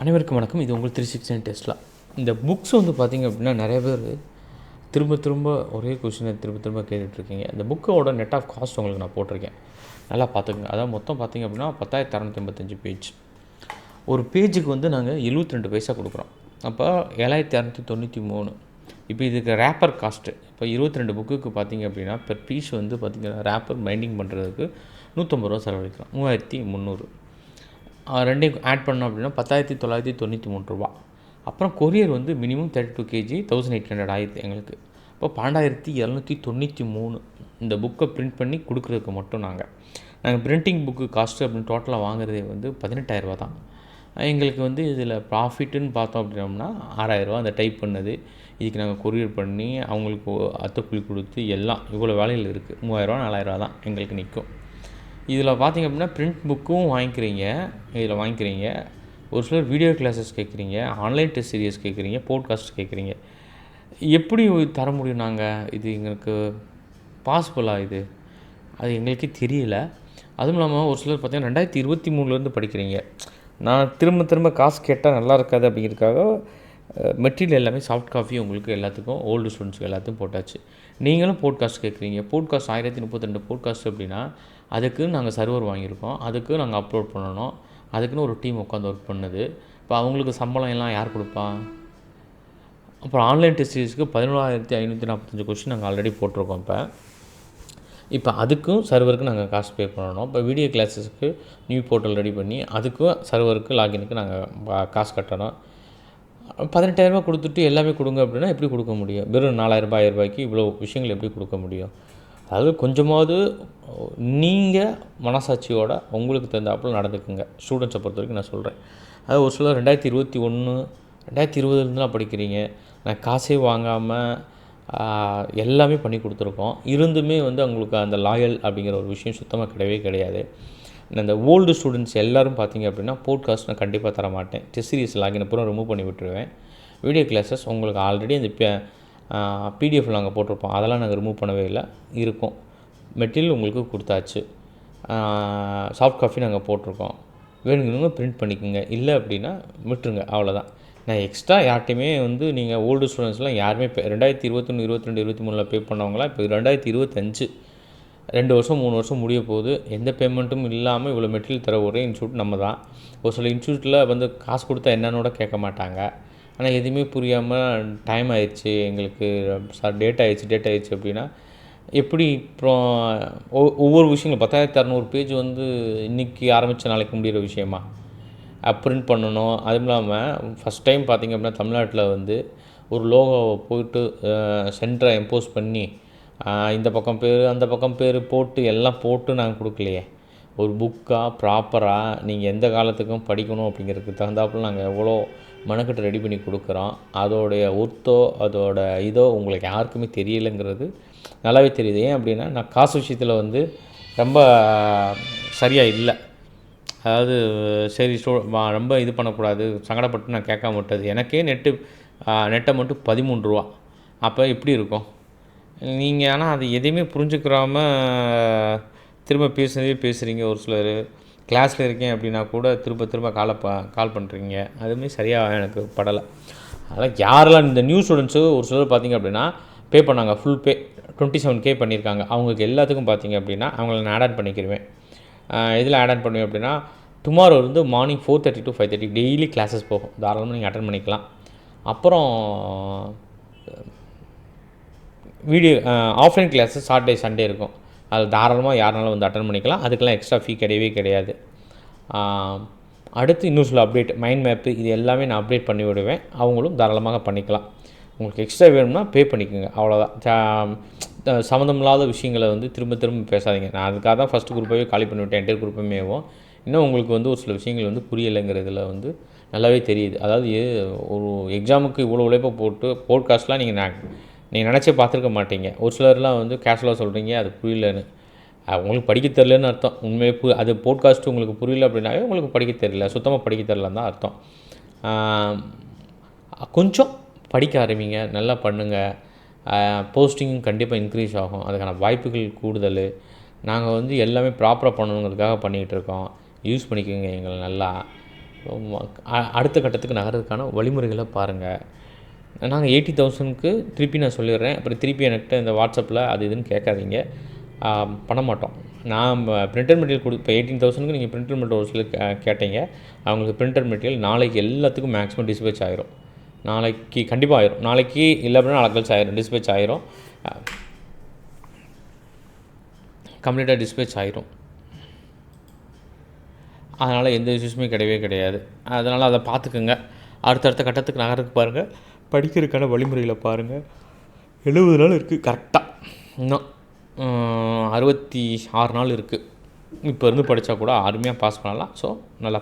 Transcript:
அனைவருக்கும் வணக்கம். இது உங்கள் 369 டெஸ்லா. இந்த புக்ஸ் வந்து பார்த்திங்க அப்படின்னா நிறைய பேர் திரும்ப ஒரே கொஷினை திரும்ப கேட்டுட்ருக்கீங்க. இந்த புக்கோட நெட் ஆஃப் காஸ்ட் உங்களுக்கு நான் போட்டிருக்கேன், நல்லா பார்த்துக்குங்க. அதாவது மொத்தம் பார்த்திங்க அப்படின்னா 10,285 பேஜ். ஒரு பேஜுக்கு வந்து நாங்கள் 72 பைசா கொடுக்குறோம். அப்போ 7,293. இப்போ இதுக்கு ரேப்பர் காஸ்ட்டு இப்போ 22 புக்குக்கு பார்த்திங்க அப்படின்னா பெர் பீஸ் வந்து பார்த்திங்கன்னா ரேப்பர் பைண்டிங் பண்ணுறதுக்கு 150 ரூபா செலவழிக்கிறோம். 3,300. ரெண்டையும் ஆட் பண்ணோம் அப்படின்னா 10,993 ரூபா. அப்புறம் கொரியர் வந்து மினிமம் 32 கேஜி 1,800 ஆயிடுது எங்களுக்கு. இப்போ 12,293 இந்த புக்கை பிரிண்ட் பண்ணி கொடுக்குறதுக்கு மட்டும் நாங்கள் பிரிண்டிங் புக்கு காஸ்ட்டு அப்படின்னு டோட்டலாக வாங்குறதே வந்து 18,000 ரூபா தான். எங்களுக்கு வந்து இதில் ப்ராஃபிட்டுன்னு பார்த்தோம் அப்படின்னோம்னா 6,000 ரூபா அந்த டைப் பண்ணது, இதுக்கு நாங்கள் கொரியர் பண்ணி அவங்களுக்கு அத்தைக்கூலி கொடுத்து எல்லாம் இவ்வளோ வேலையில் இருக்குது. 3,000 ரூபா 4,000 ரூபா தான் எங்களுக்கு நிற்கும். இதில் பார்த்திங்க அப்படின்னா பிரிண்ட் புக்கும் வாங்கிக்கிறீங்க. ஒரு சிலர் வீடியோ கிளாஸஸ் கேட்குறீங்க, ஆன்லைன் டெஸ்ட் சீரியஸ் கேட்குறீங்க, போட்காஸ்ட் கேட்குறீங்க. எப்படி தர முடியும் நாங்கள்? இது எங்களுக்கு பாசிபிளாக இது? அது எங்களுக்கே தெரியல. அதுவும் இல்லாமல் ஒரு சிலர் பார்த்திங்கன்னா 2023 படிக்கிறீங்க. நான் திரும்ப காசு கேட்டால் நல்லா இருக்காது அப்படிங்கிறதுக்காக மெட்டீரியல் எல்லாமே சாஃப்ட் காப்பி உங்களுக்கு எல்லாத்துக்கும் ஓல்டு ஸ்டூடெண்ட்ஸ்க்கு எல்லாத்தையும் போட்டாச்சு. நீங்களும் போட்காஸ்ட் கேட்குறீங்க. போட்காஸ்ட் 1032 போட்காஸ்ட் அப்படின்னா அதுக்கு நாங்கள் சர்வர் வாங்கியிருக்கோம், அதுக்கு நாங்கள் அப்லோட் பண்ணணும், அதுக்குன்னு ஒரு டீம் உட்காந்து ஒர்க் பண்ணுது. இப்போ அவங்களுக்கு சம்பளம் எல்லாம் யார் கொடுப்பா? அப்புறம் ஆன்லைன் டெஸ்ட் சீரிஸ்க்கு 11,545 கொஸ்டின் நாங்கள் ஆல்ரெடி போட்டிருக்கோம். இப்போ அதுக்கும் சர்வருக்கு நாங்கள் காசு பே பண்ணணும். இப்போ வீடியோ கிளாஸஸ்க்கு நியூ போர்ட்டல் ரெடி பண்ணி அதுக்கும் சர்வருக்கு லாகினுக்கு நாங்கள் காசு கட்டணும். 18,000 ரூபா கொடுத்துட்டு எல்லாமே கொடுங்க அப்படின்னா எப்படி கொடுக்க முடியும்? வெறும் 4,000 ரூபாய் 5,000 ரூபாய்க்கு இவ்வளோ விஷயங்கள் எப்படி கொடுக்க முடியும்? அதாவது கொஞ்சமாவது நீங்கள் மனசாட்சியோட உங்களுக்கு தகுந்தாப்பில் நடந்துக்குங்க. ஸ்டூடெண்ட்ஸை பொறுத்த வரைக்கும் நான் சொல்கிறேன். அதாவது ஒரு சிலர் 2021 2020 படிக்கிறீங்க. நான் காசே வாங்காமல் எல்லாமே பண்ணி கொடுத்துருக்கோம். இருந்துமே வந்து அவங்களுக்கு அந்த லாயல் அப்படிங்கிற ஒரு விஷயம் சுத்தமாக கிடையாது. இந்த ஓல்டு ஸ்டூடெண்ட்ஸ் எல்லோரும் பார்த்திங்க அப்படின்னா போட்காஸ்ட் நான் கண்டிப்பாக தர மாட்டேன். டெஸ்ட் சீரிஸ் லாகின் அப்புறம் ரிமூவ் பண்ணி விட்டுருவேன். வீடியோ கிளாஸஸ் உங்களுக்கு ஆல்ரெடி அந்த பிடிஎஃப் நாங்கள் போட்டிருப்போம், அதெல்லாம் நாங்கள் ரிமூவ் பண்ணவே இல்லை, இருக்கும். மெட்டீரியல் உங்களுக்கு கொடுத்தாச்சு. சாஃப்ட் காப்பி நாங்கள் போட்டிருக்கோம். வேணுங்கிறவங்க பிரிண்ட் பண்ணிக்கோங்க, இல்லை அப்படின்னா விட்டுருங்க, அவ்வளோதான். நான் எக்ஸ்ட்ரா யார்ட்டையுமே வந்து நீங்கள் ஓல்டு ஸ்டூடெண்ட்ஸ்லாம் யாருமே 2021 22 23 பே பண்ணவங்களாம் இப்போ 2025 2 வருஷம் 3 வருஷம் முடிய போகுது. எந்த பேமெண்ட்டும் இல்லாமல் இவ்வளோ மெட்டீரியல் தர ஒரே இன்ஸ்டியூட் நம்ம தான். ஒரு சில இன்ஸ்டியூட்டில் வந்து காசு கொடுத்தா என்னன்னோட கேட்க மாட்டாங்க. ஆனால் எதுவுமே புரியாமல் டைம் ஆயிடுச்சு எங்களுக்கு, டேட் ஆயிடுச்சு அப்படின்னா எப்படி? அப்புறம் ஒவ்வொரு விஷயங்களும் 10,600 பேஜ் வந்து இன்றைக்கி ஆரம்பித்த நாளைக்கு முடிகிற விஷயமா? பிரிண்ட் பண்ணணும். அதுவும் இல்லாமல் ஃபஸ்ட் டைம் பார்த்திங்க அப்படின்னா தமிழ்நாட்டில் வந்து ஒரு லோகோவை போய்ட்டு சென்டரை இம்போஸ் பண்ணி இந்த பக்கம் பேர் அந்த பக்கம் பேர் போட்டு எல்லாம் போட்டு நாங்கள் கொடுக்கலையே. ஒரு புக்காக ப்ராப்பராக நீங்கள் எந்த காலத்துக்கும் படிக்கணும் அப்படிங்கிறதுக்கு தகுந்தாப்பில் நாங்கள் எவ்வளோ மெனக்கட்டு ரெடி பண்ணி கொடுக்குறோம். அதோடைய ஒர்த்தோ அதோட இதோ உங்களுக்கு யாருக்குமே தெரியலைங்கிறது நல்லாவே தெரியுது. ஏன் அப்படின்னா நான் காசு விஷயத்தில் வந்து ரொம்ப சரியாக இல்லை. அதாவது சரி ரொம்ப இது பண்ணக்கூடாது, சங்கடப்பட்டு நான் கேட்காம விட்டது. எனக்கே நெட்டை மட்டும் 13 ரூபா. அப்போ எப்படி இருக்கும் நீங்கள்? ஆனால் அது எதையுமே புரிஞ்சுக்கிறாமல் திரும்ப பேசுகிறீங்க. ஒரு சிலர் கிளாஸில் இருக்கேன் அப்படின்னா கூட திரும்ப கால் பண்ணுறீங்க. அதுவுமே சரியாக எனக்கு படலை. அதனால் யாரெல்லாம் இந்த நியூ ஸ்டூடெண்ட்ஸு ஒரு சிலர் பார்த்திங்க அப்படின்னா பே பண்ணாங்க, ஃபுல் பே 27K பண்ணியிருக்காங்க. அவங்களுக்கு எல்லாத்துக்கும் பார்த்திங்க அப்படின்னா அவங்கள நான் ஆட் பண்ணிக்கிடுவேன். இதில் ஆட் பண்ணுவேன் அப்படின்னா டுமாரோ வந்து மார்னிங் 4:30 to 5:30 டெய்லி கிளாஸஸ் போகும். தாராளமாக நீங்கள் அட்டன் பண்ணிக்கலாம். அப்புறம் video offline classes Saturday Sunday இருக்கும். அது தாராளமாக யாருனாலும் வந்து அட்டன் பண்ணிக்கலாம். அதுக்கெல்லாம் எக்ஸ்ட்ரா ஃபீ கிடையாது. அடுத்து இன்னும் சில அப்டேட் மைண்ட் மேப்பு இது எல்லாமே நான் அப்டேட் பண்ணி விடுவேன். அவங்களும் தாராளமாக பண்ணிக்கலாம். உங்களுக்கு எக்ஸ்ட்ரா வேணும்னா பே பண்ணிக்கோங்க, அவ்வளோதான். சம்மந்தமில்லாத விஷயங்களை வந்து திரும்ப பேசாதீங்க. நான் அதுக்காக தான் ஃபஸ்ட்டு குரூப்பாகவே காலி பண்ணிவிட்டேன், என்டையர் குரூப்புமேவும். இன்னும் உங்களுக்கு வந்து ஒரு சில விஷயங்கள் வந்து புரியலைங்கிறதுல வந்து நல்லாவே தெரியுது. அதாவது ஒரு எக்ஸாமுக்கு இவ்வளோ உழைப்பை போட்டு போட்காஸ்ட்லாம் நீங்கள் நினச்சே பார்த்துருக்க மாட்டீங்க. ஒரு சிலர்லாம் வந்து கேஷுவலாக சொல்கிறீங்க அது புரியலன்னு. உங்களுக்கு படிக்க தெரிலன்னு அர்த்தம். உண்மையே அது போட்காஸ்ட்டு உங்களுக்கு புரியல அப்படின்னாவே உங்களுக்கு படிக்க தெரியல, சுத்தமாக படிக்க தெரியலன்னு தான் அர்த்தம். கொஞ்சம் படிக்க ஆரம்பிங்க, நல்லா பண்ணுங்கள். போஸ்டிங்கும் கண்டிப்பாக இன்க்ரீஸ் ஆகும், அதுக்கான வாய்ப்புகள் கூடுதல். நாங்கள் வந்து எல்லாமே ப்ராப்பராக பண்ணணுங்கிறதுக்காக பண்ணிக்கிட்டு இருக்கோம். யூஸ் பண்ணிக்கோங்க எங்களை நல்லா. அடுத்த கட்டத்துக்கு நகர்றதுக்கான வழிமுறைகளை பாருங்கள். நாங்கள் 80,000க்கு திருப்பி நான் சொல்லிடுறேன். அப்புறம் திருப்பி என்கிட்ட இந்த வாட்ஸ்அப்பில் அது இதுன்னு கேட்காதீங்க. பண்ண மாட்டோம். நான் பிரிண்டர் மெட்டீரியல் இப்போ 18,000க்கு நீங்கள் பிரிண்டர் மெட்டீரியல் ஒரு சிலர் கேட்டீங்க. அவங்களுக்கு பிரிண்டர் மெட்டீரியல் நாளைக்கு எல்லாத்துக்கும் மேக்ஸிமம் டிஸ்பேச் ஆயிரும். நாளைக்கு கண்டிப்பாக ஆயிரும். நாளைக்கு இல்லை அப்படின்னா நாளைக்கு கழிச்சு ஆயிரும், டிஸ்பேச் ஆயிரும். கம்ப்ளீட்டாக டிஸ்பேச் ஆயிரும். அதனால் எந்த இஷ்யூஸுமே கிடையவே கிடையாது. அதனால் அதை பார்த்துக்குங்க. அடுத்தடுத்த கட்டத்துக்கு நகருக்கு பாருங்கள். படிக்கிறதுக்கான வழிமுறைகளை பாருங்கள். 70 நாள் இருக்குது கரெக்டாக. இன்னும் 66 நாள் இருக்குது. இப்போ இருந்து படித்தா கூட அருமையாக பாஸ் பண்ணலாம். ஸோ நல்லா